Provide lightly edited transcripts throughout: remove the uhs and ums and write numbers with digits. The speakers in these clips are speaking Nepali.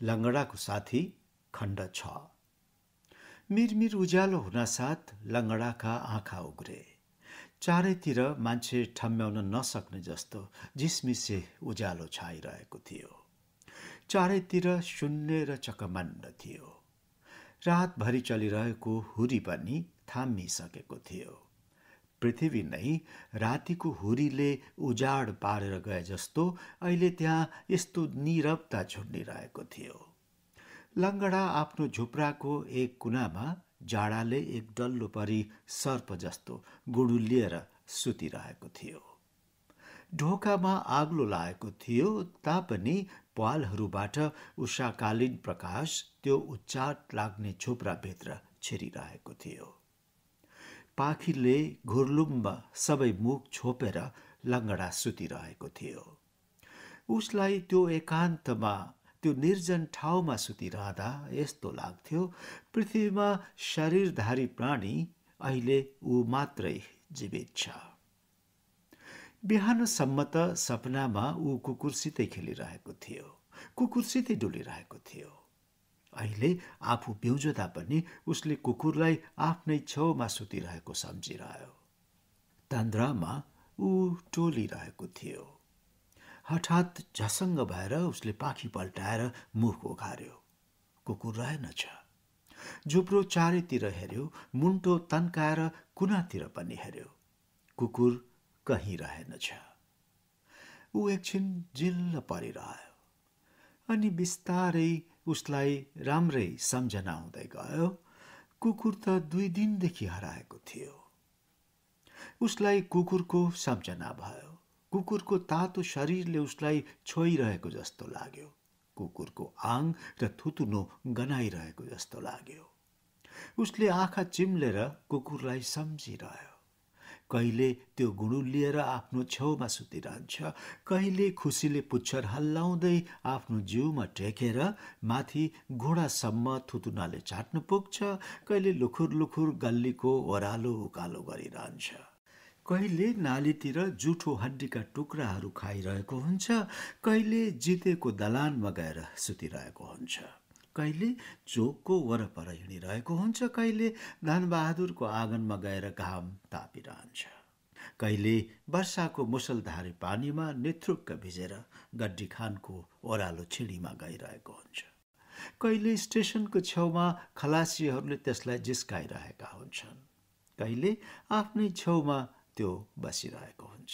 लङ्गडाको साथी खण्ड 6। मिरमिर उज्यालो हुनासाथ लङ्गडाका आँखा उग्रे। चारैतिर मान्छे ठम्म्याउन नसक्ने जस्तो झिसमिसे उज्यालो छाइरहेको थियो। चारैतिर शून्य र चकमन्न थियो। रातभरि चलिरहेको हुरी पनि थामिसकेको थियो। पृथ्वी नै रातिको हुरीले उजाड पारेर गए जस्तो अहिले त्यहाँ यस्तो नीरवता झुन्डिरहेको थियो। लङ्गडा आफ्नो झुप्राको एक कुनामा जाडाले एक डल्लो परी सर्प जस्तो गुडुलिएर सुतिरहेको थियो। ढोकामा आग्लो लागेको थियो तापनि प्वालहरूबाट उषाकालीन प्रकाश त्यो उच्चाट लाग्ने झुप्राभित्र छिरिरहेको थियो। पाखीले घुर्लुम्ब सबै मुख छोपेर लङ्गडा सुतिरहेको थियो। उसलाई त्यो एकान्तमा त्यो निर्जन ठाउँमा सुतिरहँदा यस्तो लाग्थ्यो पृथ्वीमा शरीरधारी प्राणी अहिले ऊ मात्रै जीवित छ। बिहानसम्म त सपनामा ऊ कुकुरसितै खेलिरहेको थियो, कुकुरसितै डुलिरहेको थियो। अहिले आफू बिउजदा पनि उसले कुकुरलाई आफ्नै छेउमा सुतिरहेको सम्झिरह्यो। तन्द्रामा ऊ टोलिरहेको थियो। हठात झसङ्ग भएर उसले पाखी पल्टाएर मुख उघार्यो। कुकुर रहेनछ। झुप्रो चारैतिर हेर्यो, मुन्टो तन्काएर कुनातिर पनि हेर्यो। कुकुर कहीँ रहेनछ। ऊ एकछिन जिल्ल परिरह्यो। अनि बिस्तारै उसलाई राम्रै सम्झना हुँदै गयो। कुकुर त 2 दिनदेखि हराएको थियो। उसलाई कुकुरको सम्झना भयो। कुकुरको तातो शरीरले उसलाई छोइरहेको जस्तो लाग्यो। कुकुरको आङ र थुतुनो गनाइरहेको जस्तो लाग्यो। उसले आँखा चिम्लेर कुकुरलाई सम्झिरह्यो। कहिले त्यो गुडुलिएर आफ्नो छेउमा सुतिरहन्छ, कहिले खुसीले पुच्छर हल्लाउँदै आफ्नो जिउमा टेकेर माथि घुँडासम्म थुतुनाले चाट्न पुग्छ, कहिले लुखुर लुखुर गल्लीको ओह्रालो उकालो गरिरहन्छ। कहिले नालीतिर जुठो हड्डीका टुक्राहरू खाइरहेको हुन्छ, कहिले जितेको दलानमा गएर सुतिरहेको हुन्छ, कहिले चोकको वरपर हिँडिरहेको हुन्छ, कहिले धनबहादुरको आँगनमा गएर घाम तापिरहन्छ, कहिले वर्षाको मुसलधारे पानीमा निथ्रुक्क भिजेर गड्डी खानको ओह्रालो छिडीमा गइरहेको हुन्छ, कहिले स्टेसनको छेउमा खलासीहरूले त्यसलाई जिस्काइरहेका हुन्छन्, कहिले आफ्नै छेउमा त्यो बसिरहेको हुन्छ।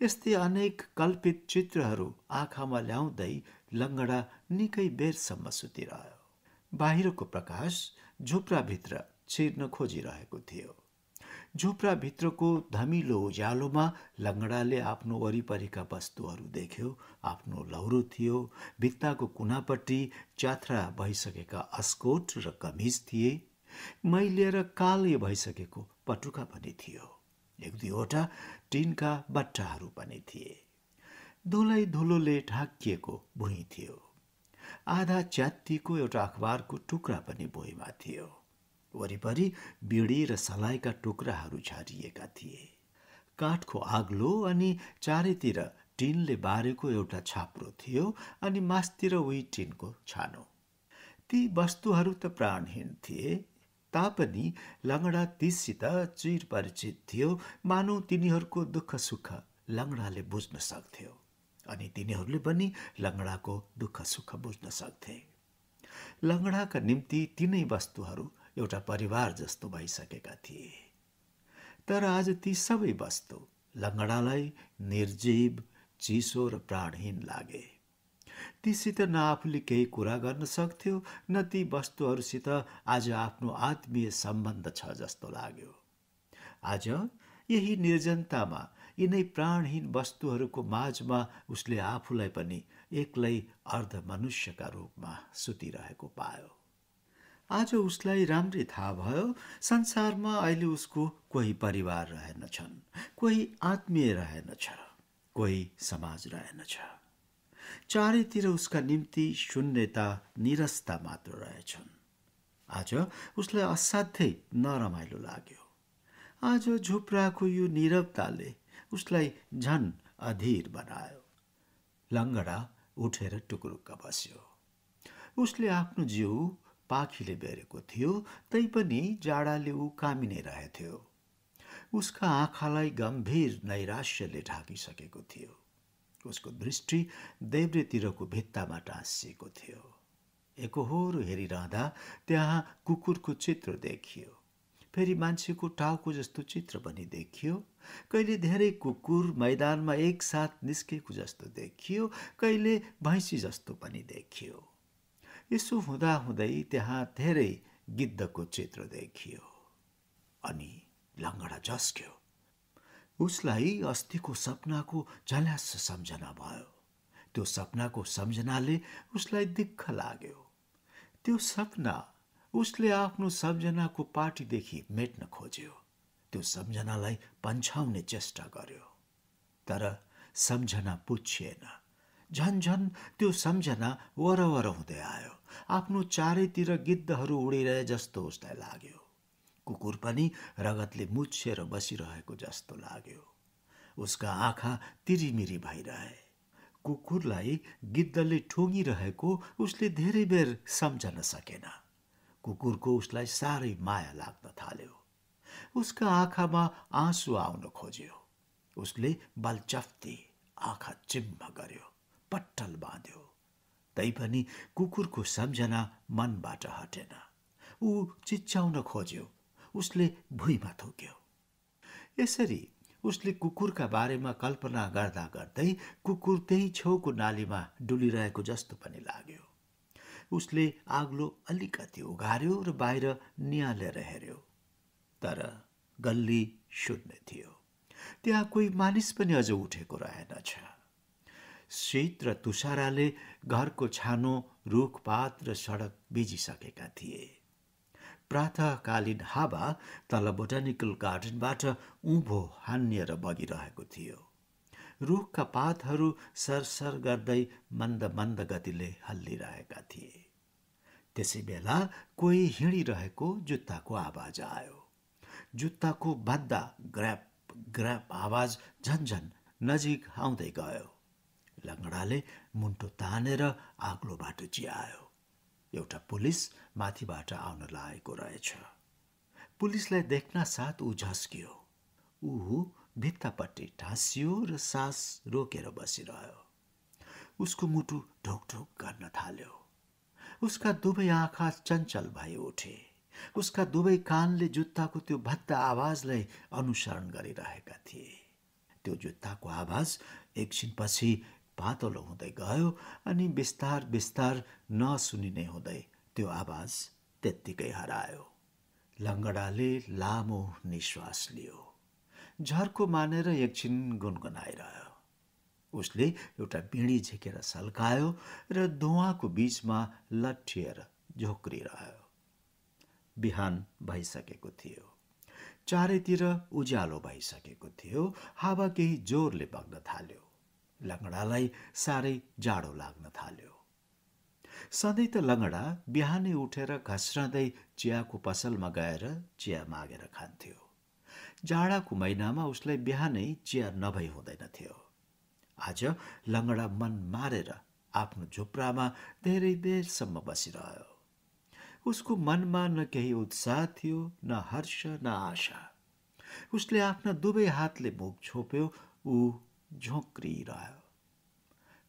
यस्तै अनेक कल्पित चित्रहरू आँखामा ल्याउँदै लङ्गडा निकै बेरसम्म सुतिरह्यो। बाहिरको प्रकाश झुप्राभित्र छिर्न खोजिरहेको थियो। झुप्राभित्रको धमिलो उज्यालोमा लङ्गडाले आफ्नो वरिपरिका वस्तुहरू देख्यो। आफ्नो लौरो थियो, भित्ताको कुनापट्टि च्यात्रा भइसकेका अस्कोट र कमिज थिए, मैलिएर काले भइसकेको पटुका पनि थियो। 1-2वटा टिनका बट्टाहरू पनि थिए। धुलै धुलोले ढाकिएको भुइँ थियो। आधा च्यात्तिको एउटा अखबारको टुक्रा पनि भुइँमा थियो। वरिपरि बिडी र सलाइका टुक्राहरू छरिएका थिए। काठको आग्लो अनि चारैतिर टिनले बारेको एउटा छाप्रो थियो अनि मास्तिर उही टिनको छानो। ती वस्तुहरू त प्राणहीन थिए, तापनि लङ्गडा तीसित चिर परिचित थियो। मानौ तिनीहरूको दुःख सुख लङ्गडाले बुझ्न सक्थ्यो अनि तिनीहरूले पनि लङ्गडाको दुःख सुख बुझ्न सक्थे। लङ्गडाका निम्ति तिनै वस्तुहरू एउटा परिवार जस्तो भइसकेका थिए। तर आज ती सबै वस्तु लङ्गडालाई निर्जीव, चिसो र प्राणहीन लागे। तीसित न आफूले केही कुरा गर्न सक्थ्यो, न ती वस्तुहरूसित आज आफ्नो आत्मीय सम्बन्ध छ जस्तो लाग्यो। आज यही निर्जनतामा यिनै प्राणहीन वस्तुहरूको माझमा उसले आफूलाई पनि एक्लै अर्ध मनुष्यका रूपमा सुतिरहेको पायो। आज उसलाई राम्रै थाहा भयो संसारमा अहिले उसको कोही परिवार रहेनछन्, कोही आत्मीय रहेनछ, कोही समाज रहेनछ। चारैतिर उसका निम्ति शून्यता, निरसता मात्र रहेछन्। आज उसलाई असाध्यै नरमाइलो लाग्यो। आज झुप्राको यो नीरवताले उसलाई झन अधीर बनायो। लङ्गडा उठेर टुक्रुक्क बस्यो। उसले आफ्नो जिउ पाखीले बेरेको थियो, तैपनि जाडाले ऊ कामिनै रहेथ्यो। उसका आँखालाई गम्भीर नैराश्यले ढाकिसकेको थियो। उसको दृष्टि देब्रेतिरको भित्तामा टाँसिएको थियो। एकहोरो हेरिरहँदा त्यहाँ कुकुरको चित्र देखियो। फेरि मान्छेको टाउको जस्तो चित्र पनि देखियो। कहिले धेरै कुकुर मैदानमा एकसाथ निस्केको जस्तो देखियो, कहिले भैँसी जस्तो पनि देखियो। यसो हुँदाहुँदै त्यहाँ धेरै गिद्धको चित्र देखियो। अनि लङ्गडा झस्क्यो। उसलाई अस्तिको सपनाको झल्यास सम्झना भयो। त्यो सपनाको सम्झनाले उसलाई दिक्क लाग्यो। त्यो सपना उसले आफ्नो सम्झनाको पाटीदेखि मेट्न खोज्यो। त्यो सम्झनालाई पन्छाउने चेष्टा गर्यो, तर सम्झना पुच्छिएन। झन्झन त्यो सम्झना वरवर हुँदै आयो। आफ्नो चारैतिर गिद्धहरू उडिरहे जस्तो उसलाई लाग्यो। कुकुर पनि रगतले मुछेर बसिरहेको जस्तो लाग्यो। उसका आँखा तिरिमिरी भइरहे। कुकुरलाई गिद्धले ठुङ्गिरहेको उसले धेरै बेर सम्झन सकेन। कुकुरको उसलाई साह्रै माया लाग्न थाल्यो। उसका आँखामा आँसु आउन खोज्यो। उसले बलचफ्ती आँखा चिम्म गर्यो, पट्टल बाँध्यो। तैपनि कुकुरको सम्झना मनबाट हटेन। ऊ चिच्याउन खोज्यो। उसले भुइँमा थुक्यो। यसरी उसले कुकुरका बारेमा कल्पना गर्दा गर्दै कुकुर त्यही छेउको नालीमा डुलिरहेको जस्तो पनि लाग्यो। उसले आग्लो अलिकति उघार्यो र बाहिर नियालेर हेर्यो, तर गल्ली शून्य थियो। त्यहाँ कोही मानिस पनि अझ उठेको रहेनछ। शीत र तुषाराले घरको छानो, रुखपात र सडक भिजिसकेका थिए। प्रातःकालीन हावा तल बोटानिकल गार्डनबाट उँभो हानिएर बगिरहेको थियो। रुखका पातहरू सरसर गर्दै मन्द मन्द गतिले हल्लिरहेका थिए। त्यसै बेला कोही हिँडिरहेको जुत्ताको आवाज आयो। जुत्ताको भद्दा ग्र्याप ग्र्याप आवाज झन्झन नजिक आउँदै गयो। लङ्गडाले मुन्टो तानेर आग्लो बाटो चियायो। एउटा पुलिस माथिबाट आउन लागेको रहेछ। पुलिसलाई देख्न साथ ऊ झस्कियो। ऊ भित्तापट्टि टाँसियो र सास रोकेर बसिरह्यो। उसको मुटु ढोकढोक गर्न थाल्यो। उसका दुवै आँखा चञ्चल भई उठे। उसका दुवै कानले जुत्ताको त्यो भद्दा आवाजलाई अनुसरण गरिरहेका थिए। त्यो जुत्ताको आवाज एकछिनपछि पातलो हुँदै गयो अनि बिस्तार बिस्तार नसुनिने हुँदै त्यो आवाज त्यत्तिकै हरायो। लङ्गडाले लामो निश्वास लियो। झर्को मानेर एकछिन गुनगुनाइरह्यो। उसले एउटा बिँडी झिकेर सल्कायो र धुवाको बीचमा लट्ठिएर झोक्रिरह्यो। बिहान भइसकेको थियो। चारैतिर उज्यालो भइसकेको थियो। हावा केही जोरले बग्न थाल्यो। लङ्गडालाई साह्रै जाडो लाग्न थाल्यो। सधैँ त लङ्गडा बिहानै उठेर घस्रँदै चियाको पसलमा गएर चिया मागेर खान्थ्यो। जाडाको महिनामा उसलाई बिहानै चिया नभई हुँदैनथ्यो। आज लङ्गडा मन मारेर आफ्नो झुप्रामा धेरै बेरसम्म बसिरह्यो। उसको मनमा न केही उत्साह थियो, न हर्ष न आशा। उसले आफ्ना दुवै हातले मुख छोप्यो। ऊ झोक्रिरह्यो।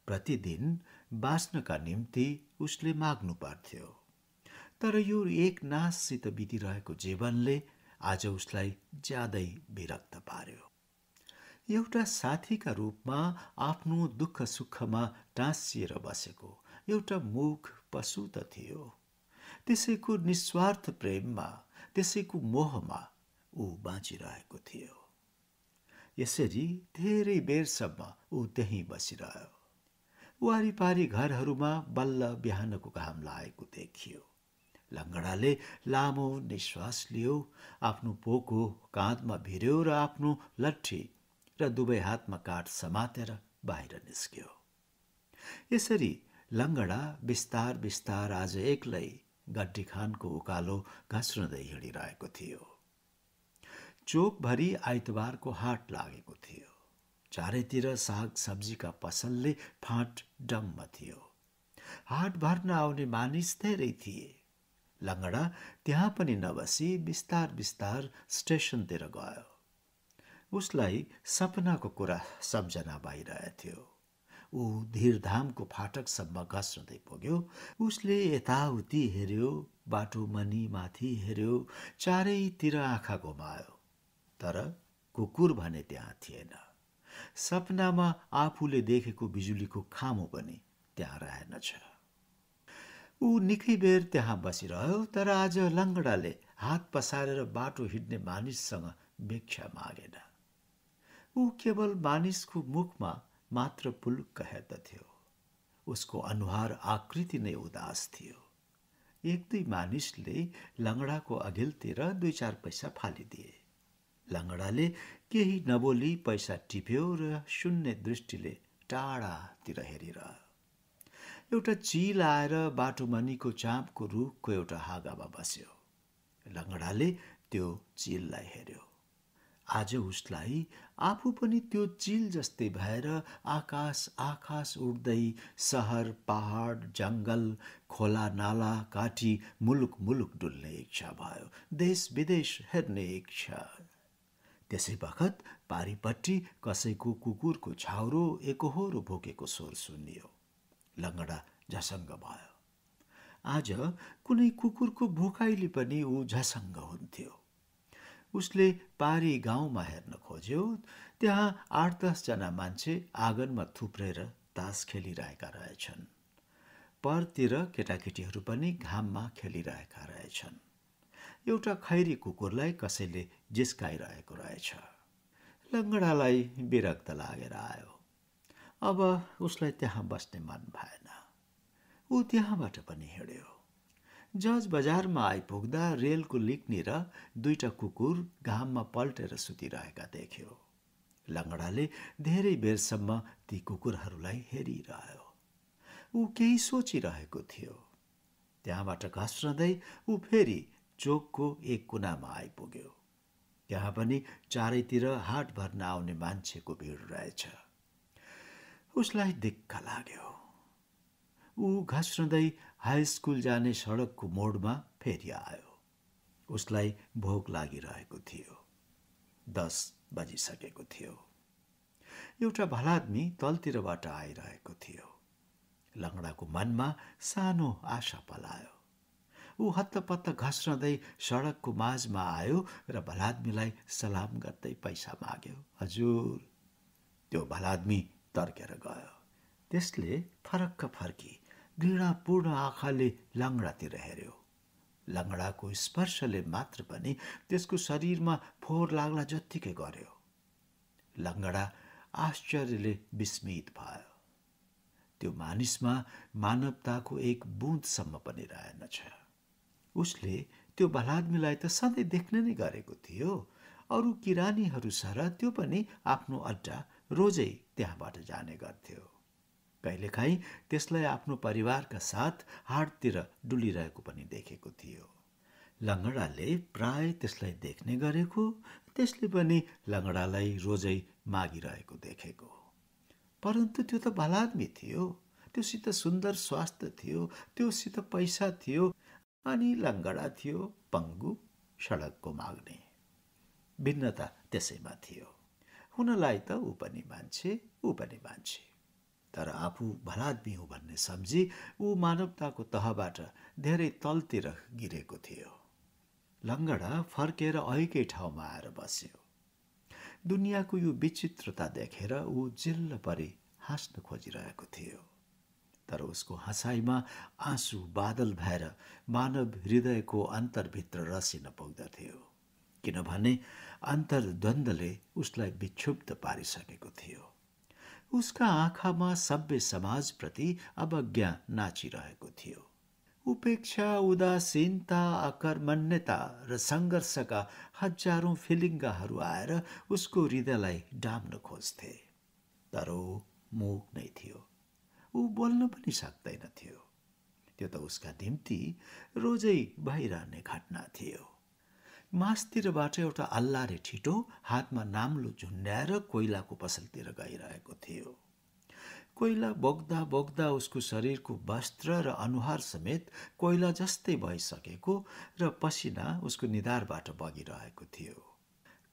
प्रतिदिन बाँच्नका निम्ति उसले माग्नु पर्थ्यो, तर यो एक नाससित बितिरहेको जीवनले आज उसलाई ज्यादै विरक्त पार्यो। एउटा साथीका रूपमा आफ्नो दुःख सुखमा टाँसिएर बसेको एउटा मूख पशु त थियो। त्यसैको निस्वार्थ प्रेममा, त्यसैको मोहमा ऊ बाँचिरहेको थियो। यसरी धेरै बेरसम्म ऊ त्यहीँ बसिरह्यो। वारिपारि घरहरूमा बल्ल बिहानको घाम लागेको देखियो। लङ्गडाले लामो निश्वास लियो, आफ्नो पोको काँधमा भिर्यो र आफ्नो लट्ठी र दुवै हातमा काठ समातेर बाहिर निस्क्यो। यसरी लङ्गडा बिस्तार बिस्तार आज एक्लै गड्डी खानको उकालो घस्रँदै हिँडिरहेको थियो। चोकभरि आइतबारको हाट लागेको थियो। चारैतिर साग सब्जीका पसलले फाँट डम्म थियो। हाट भर्न आउने मानिस धेरै थिए। लङ्गडा त्यहाँ पनि नबसी बिस्तार बिस्तार स्टेसनतिर गयो। उसलाई सपनाको कुरा सम्झना भइरहेथ्यो। ऊ धीरधामको फाटकसम्म घस्रदै पुग्यो। उसले यताउति हेऱ्यो, बाटो मनी माथि हेऱ्यो, चारैतिर आँखा घुमायो, तर कुकुर भने त्यहाँ थिएन। सपनामा आफूले देखेको बिजुलीको खामो पनि त्यहाँ रहेनछ। ऊ निकै बेर त्यहाँ बसिरह्यो, तर आज लङ्गडाले हात पसारेर बाटो हिँड्ने मानिससँग भिक्षा मागेन। ऊ केवल मानिसको मुखमा मात्र पुलुक्क हेर्दथ्यो। उसको अनुहार आकृति नै उदास थियो। एक दुई मानिसले लङ्गडाको अघिल्तिर 2-4 पैसा फालिदिए। लङ्गडाले केही नबोली पैसा टिप्यो र शून्य दृष्टिले टाढातिर हेरिरह्यो। एउटा चिल आएर बाटोमनिको चाँपको रुखको एउटा हाँगामा बस्यो। लङ्गडाले त्यो चिललाई हेऱ्यो। आज उसलाई आफू पनि त्यो चिल जस्तै भएर आकाश आकाश उड्दै सहर पहाड जङ्गल खोला नाला काटी मुलुक मुलुक डुल्ने इच्छा भयो, देश विदेश हेर्ने इच्छा। त्यसै बखत पारिपट्टि कसैको कुकुरको छाउरो एकहोरो भोकेको स्वर सुनियो। लङ्गडा झसङ्ग भयो। आज कुनै कुकुरको भोकाइले पनि ऊ झसङ्ग हुन्थ्यो। उसले पारी गाउँमा हेर्न खोज्यो। त्यहाँ 8-10 जना मान्छे आँगनमा थुप्रेर तास खेलिरहेका रहेछन्। परतिर केटाकेटीहरू पनि घाममा खेलिरहेका रहेछन्। एउटा खैरी कुकुरलाई कसैले जिस्काइरहेको रहेछ। लङ्गडालाई विरक्त लागेर आयो। अब उसलाई त्यहाँ बस्ने मन भएन। ऊ त्यहाँबाट पनि हिँड्यो। जज बजारमा आइपुग्दा रेलको लिकनिर 2टा कुकुर घाममा पल्टेर सुतिरहेका देख्यो। लङ्गडाले धेरै बेरसम्म ती कुकुरहरूलाई हेरिरह्यो। ऊ केही सोचिरहेको थियो। त्यहाँबाट घस्रदै ऊ फेरि चोकको एक कुनामा आइपुग्यो। त्यहाँ पनि चारैतिर हाट भर्न आउने मान्छेको भिड रहेछ। उसलाई दिक्क लाग्यो। ऊ घस्रदै हाई स्कुल जाने सडकको मोडमा फेरि आयो। उसलाई भोक लागिरहेको थियो। 10 बजिसकेको थियो। एउटा भलादमी तलतिरबाट आइरहेको थियो। लङ्गडाको मनमा सानो आशा पलायो। ऊ हत्तपत्त घस्रदै सडकको माझमा आयो र भलादमीलाई सलाम गर्दै पैसा माग्यो। हजुर। त्यो भलादमी तर्केर गयो। त्यसले फरक्क फर्की घृणापूर्ण आँखाले लङ्गडातिर हेऱ्यो। लङ्गडाको स्पर्शले मात्र पनि त्यसको शरीरमा फोहोर लाग्ला जत्तिकै गर्यो। लङ्गडा आश्चर्यले विस्मित भयो। त्यो मानिसमा मानवताको एक बुँदसम्म पनि रहेनछ। उसले त्यो भलादमीलाई त सधैँ देख्ने नै गरेको थियो। अरू किरानीहरू सरह त्यो पनि आफ्नो अड्डा रोजै त्यहाँबाट जाने गर्थ्यो। कहिलेकाहीँ त्यसलाई आफ्नो परिवारका साथ हाटतिर डुलिरहेको पनि देखेको थियो। लङ्गडाले प्राय त्यसलाई देख्ने गरेको, त्यसले पनि लङ्गडालाई रोजै मागिरहेको देखेको। परन्तु त्यो त भलादमी थियो। त्योसित सुन्दर स्वास्थ्य थियो, त्योसित पैसा थियो, अनि लङ्गडा थियो पङ्गु, सडकको माग्ने। भिन्नता त्यसैमा थियो। हुनलाई त ऊ पनि मान्छे, ऊ पनि मान्छे। तर आफू भलादमी हो भन्ने सम्झी ऊ मानवताको तहबाट धेरै तलतिर गिरेको थियो। लङ्गडा फर्केर अहिकै ठाउँमा आएर बस्यो। दुनियाँको यो विचित्रता देखेर ऊ जिल्ल परी हाँस्न खोजिरहेको थियो। तर उसको हँसाइमा आँसु बादल भएर मानव हृदयको अन्तरभित्र रसिन पुग्दथ्यो। किनभने अन्तर्द्वन्द्वले उसलाई विक्षुब्ध पारिसकेको थियो। उसका आँखामा सभ्य समाजप्रति अवज्ञा नाचिरहेको थियो। उपेक्षा, उदासीनता, अकर्मण्यता र सङ्घर्षका हजारौं फिलिङ्गाहरू आएर उसको हृदयलाई डाम्न खोज्थे। तर ऊ मूक नै थियो। ऊ बोल्न पनि सक्दैनथ्यो। त्यो त उसका निम्ति रोजै भइरहने घटना थियो। मासतिरबाट एउटा अल्लारे ठिटो हातमा नाम्लो झुन्ड्याएर कोइलाको पसलतिर गइरहेको थियो। कोइला बोक्दा बोक्दा उसको शरीरको वस्त्र र अनुहार समेत कोइला जस्तै भइसकेको र पसिना उसको निधारबाट बगिरहेको थियो।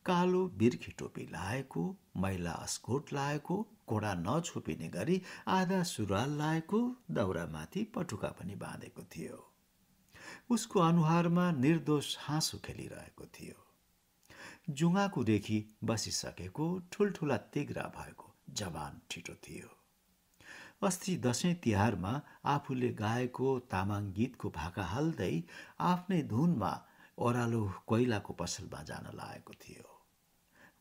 कालो बिर्खी टोपी लाएको, मैला अस्कोट लाएको, घोडा नछोपिने गरी आधा सुरुवाल लाएको, दाउरामाथि पटुका पनि बाँधेको थियो। उसको अनुहारमा निर्दोष हाँसो खेलिरहेको थियो। जुङ्गाको रेखी बसिसकेको, ठुल्ठुला तिग्रा भएको जवान ठिटो थियो। अस्ति दशैं तिहारमा आफूले गाएको तामाङ गीतको भाका हाल्दै आफ्नै धुनमा ओह्रालो कोइलाको पसलमा जान लागेको थियो।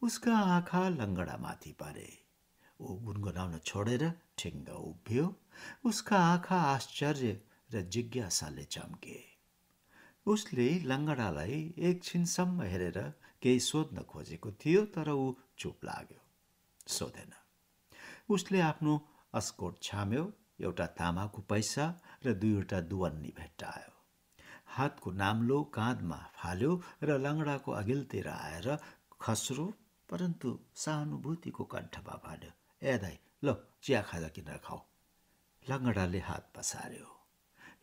उसका आँखा लङ्गडामाथि परे। ऊ गुनगुनाउन छोडेर ठिङ्ग उभियो। उसका आँखा आश्चर्य र जिज्ञासाले चम्के। उसले लङ्गडालाई एकछिनसम्म हेरेर केही सोध्न खोजेको थियो, तर ऊ चुप लाग्यो, सोधेन। उसले आफ्नो अस्कोट छाम्यो, एउटा तामाको पैसा र 2वटा दुवन्नी भेट्टायो। हातको नाम्लो काँधमा फाल्यो र लङ्गडाको अघिल्तिर आएर खस्रो परन्तु सहानुभूतिको कण्ठमा भन्यो, ए दाइ, ल चिया खाजा किनेर खाऊ। लङ्गडाले हात पसार्यो।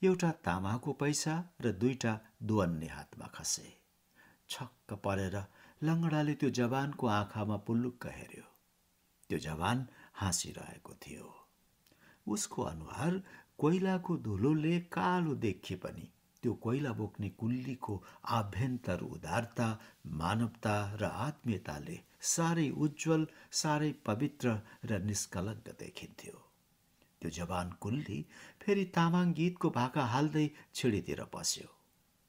एउटा तामाको पैसा र 2टा दुवन्नी हातमा खसे। छक्क परेर लङ्गडाले त्यो जवानको आँखामा पुल्लुक्क हेर्यो। त्यो जवान हाँसिरहेको थियो। उसको अनुहार कोइलाको धुलोले कालो देखिए पनि त्यो कोइला बोक्ने कुल्लीको आभ्यन्तर उदारता, मानवता र आत्मीयताले साह्रै उज्जवल, साह्रै पवित्र र निष्कलङ्क देखिन्थ्यो। त्यो जवान कुल्ली फेरि तामाङ गीतको भाका हाल्दै छिडीतिर पस्यो।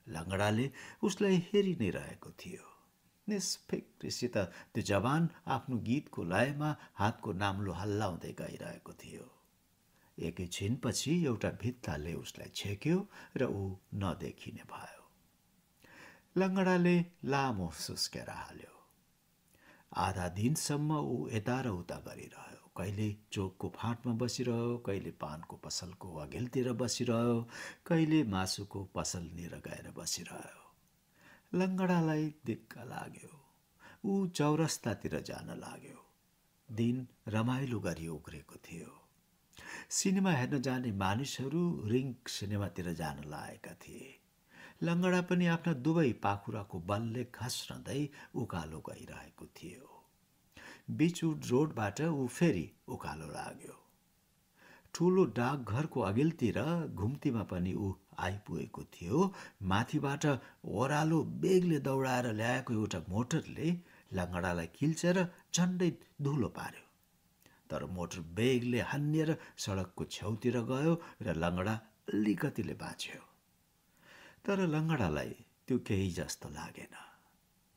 लङ्गडाले उसलाई हेरि नै रहेको थियो। निष्फिक्रिसित त्यो जवान आफ्नो गीतको लयमा हातको नाम्लो हल्लाउँदै गइरहेको थियो। एकैछिनपछि एउटा भित्ताले उसलाई छेक्यो र ऊ नदेखिने भयो। लङ्गडाले लामो सुस्केर हाल्यो। आधा दिनसम्म ऊ यता र उता गरिरह्यो। कहिले चोकको फाँटमा बसिरह्यो, कहिले पानको पसलको अघिल्तिर बसिरह्यो, कहिले मासुको पसलनिर गएर बसिरह्यो। लङ्गडालाई दिक्क लाग्यो। ऊ चौरस्तातिर जान लाग्यो। दिन रमाइलो गरी उक्रेको थियो। सिनेमा हेर्न जाने मानिसहरू रिङ्ग सिनेमातिर जान लागेका थिए। लङ्गडा पनि आफ्ना दुवै पाखुराको बलले खस्रँदै उकालो गइरहेको थियो। बिचउड रोडबाट ऊ फेरि उकालो लाग्यो। ठुलो डाकघरको अघिल्तिर घुम्तीमा पनि ऊ आइपुगेको थियो। माथिबाट ओह्रालो बेगले दौडाएर ल्याएको एउटा मोटरले लङ्गडालाई किल्चेर झन्डै धुलो पार्यो। तर मोटर बेगले हान्निएर सडकको छेउतिर गयो र लङ्गडा अलिकतिले बाँच्यो। तर लङ्गडालाई त्यो केही जस्तो लागेन।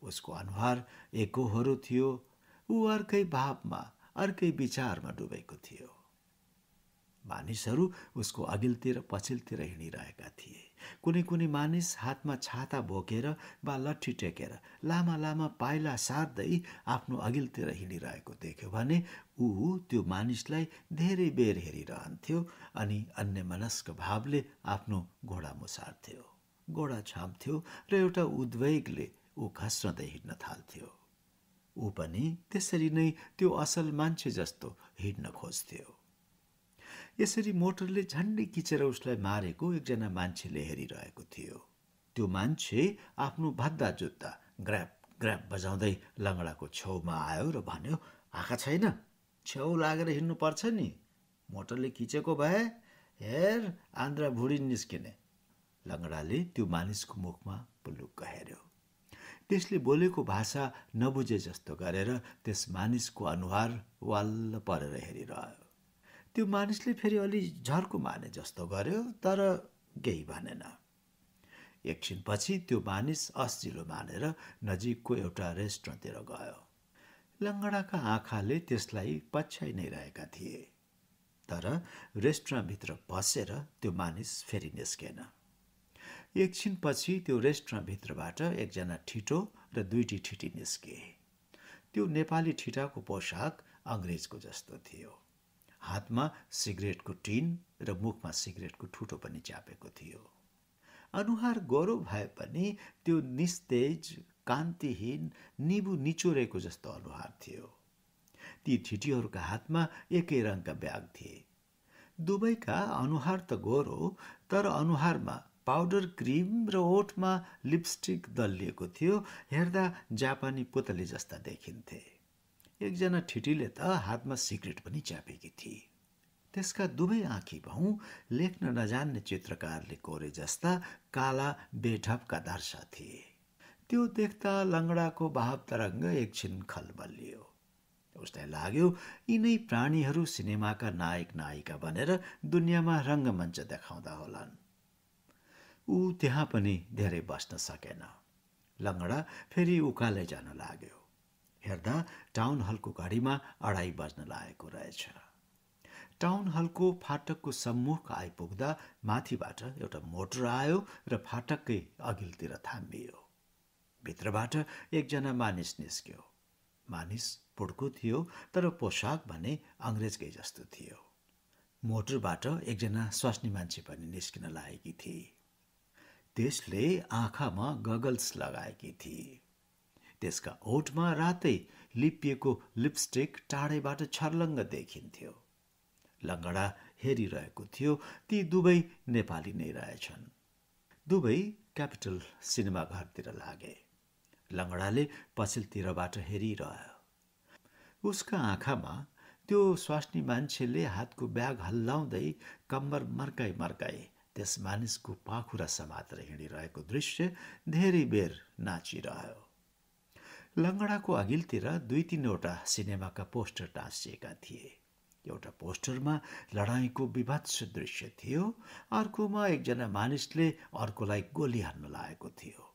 उसको अनुहार एकोहोरो थियो। ऊ अर्कै भावमा, अर्कै विचारमा डुबेको थियो। मानिसहरू उसको अघिल्तिर पछिल्तिर हिँडिरहेका थिए। कुनै कुनै मानिस हातमा छाता बोकेर वा लट्ठी टेकेर लामा लामा पाइला सार्दै आफ्नो अघिल्तिर हिँडिरहेको देख्यो भने ऊ त्यो मानिसलाई धेरै बेर हेरिरहन्थ्यो अनि अन्यमनस्क भावले आफ्नो घोडा मुसार्थ्यो, घोडा छाम्थ्यो र एउटा उद्वेगले ऊ खस्रँदै हिँड्न थाल्थ्यो। ऊ पनि त्यसरी नै त्यो असल मान्छे जस्तो हिँड्न खोज्थ्यो। यसरी मोटरले झन्डै किचेर उसलाई मारेको एकजना मान्छेले हेरिरहेको थियो। त्यो मान्छे आफ्नो भद्दा जुत्ता ग्र्याप ग्र्याप बजाउँदै लङ्गडाको छेउमा आयो र भन्यो, आँखा छैन? छेउ लागेर हिँड्नुपर्छ नि। मोटरले खिचेको भए हेर आन्द्रा भुँडी निस्किने। लङ्गडाले त्यो मानिसको मुखमा पुलुक्क हेर्यो। त्यसले बोलेको भाषा नबुझे जस्तो गरेर त्यस मानिसको अनुहार वाल्ल परेर हेरिरह्यो। त्यो मानिसले फेरि अलि झर्को माने जस्तो गर्यो, तर केही भनेन। एकछिनपछि त्यो मानिस अस्जिलो मानेर नजिकको एउटा रेस्टुरेन्टतिर गयो। लङ्गडाका आँखाले त्यसलाई पछ्याइ नै रहेका थिए। तर रेस्टुरेन्टभित्र पसेर त्यो मानिस फेरि निस्केन। एकछिनपछि त्यो रेस्टुरेन्टभित्रबाट एकजना ठिटो र 2टी ठिटी निस्के। त्यो नेपाली ठिटाको पोसाक अङ्ग्रेजको जस्तो थियो। हातमा सिगरेटको टिन र मुखमा सिगरेटको ठुटो पनि चापेको थियो। अनुहार गोरो भए पनि त्यो निस्तेज, कान्तिहीन, निबु निचोरेको जस्तो अनुहार थियो। ती ठिटीहरूका हातमा एकै रङका ब्याग थिए। दुवैका अनुहार त गोरो, तर अनुहारमा पाउडर क्रिम र ओठमा लिपस्टिक दलिएको थियो। हेर्दा जापानी पुतली जस्ता देखिन्थे। एकजना ठिटीले त हातमा सिगरेट पनि च्यापेकी थिए। त्यसका दुवै आँखी भाउ लेख्न नजान्ने चित्रकारले कोरे जस्ता काला बेढपका दर्शा थिए। त्यो देख्दा लङ्गडाको भाव तरङ्ग एकछिन खलबलियो। उसलाई लाग्यो यिनै प्राणीहरू सिनेमाका नायक नायिका बनेर दुनियाँमा रङ्गमञ्च देखाउँदा होलान्। ऊ त्यहाँ पनि धेरै बस्न सकेन। लङ्गडा फेरि उकालै जान लाग्यो। हेर्दा टाउन हलको घडीमा 2:30 बज्न लागेको रहेछ। टाउन हलको फाटकको सम्मुख आइपुग्दा माथिबाट एउटा मोटर आयो र फाटककै अघिल्तिर थामियो। भित्रबाट एकजना मानिस निस्क्यो। मानिस पुड्को थियो, तर पोसाक भने अङ्ग्रेजकै जस्तो थियो। मोटरबाट एकजना स्वास्नी मान्छे पनि निस्किन लागेकी थिए। त्यसले आँखामा गगल्स लगाएकी थिए। त्यसका ओठमा रातै लिपिएको लिपस्टिक टाढैबाट छर्लङ्ग देखिन्थ्यो। लङ्गडा हेरिरहेको थियो। ती दुवै नेपाली नै रहेछन्। दुवै क्यापिटल सिनेमा घरतिर लागे। लङ्गडाले पछिल्तिरबाट हेरिरह्यो। उसका आँखामा त्यो स्वास्नी मान्छेले हातको ब्याग हल्लाउँदै कम्बर मर्काई मर्काई त्यस मानिसको पाखुरा समातेर हिँडिरहेको दृश्य धेरै बेर नाचिरह्यो। लङ्गडाको अघिल्तिर 2-3वटा सिनेमाका पोस्टर टाँसिएका थिए। एउटा पोस्टरमा लडाईँको विभत्स दृश्य थियो। अर्कोमा एकजना मानिसले अर्कोलाई गोली हान्न लागेको थियो।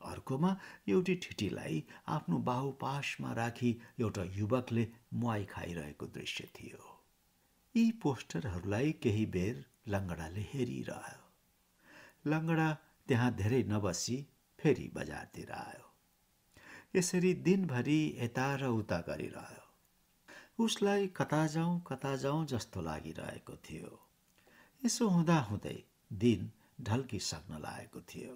अर्कोमा एउटी ठिटीलाई आफ्नो बाहुपासमा राखी एउटा युवकले मुवाई खाइरहेको दृश्य थियो। यी पोस्टरहरूलाई केही बेर लङ्गडाले हेरिरह्यो। लङ्गडा त्यहाँ धेरै नबसी फेरि बजारतिर आयो। यसरी दिनभरि यता र उता गरिरह्यो। उसलाई कता जाउँ जस्तो लागिरहेको थियो। यसो हुँदाहुँदै दिन ढल्किसक्न लागेको थियो।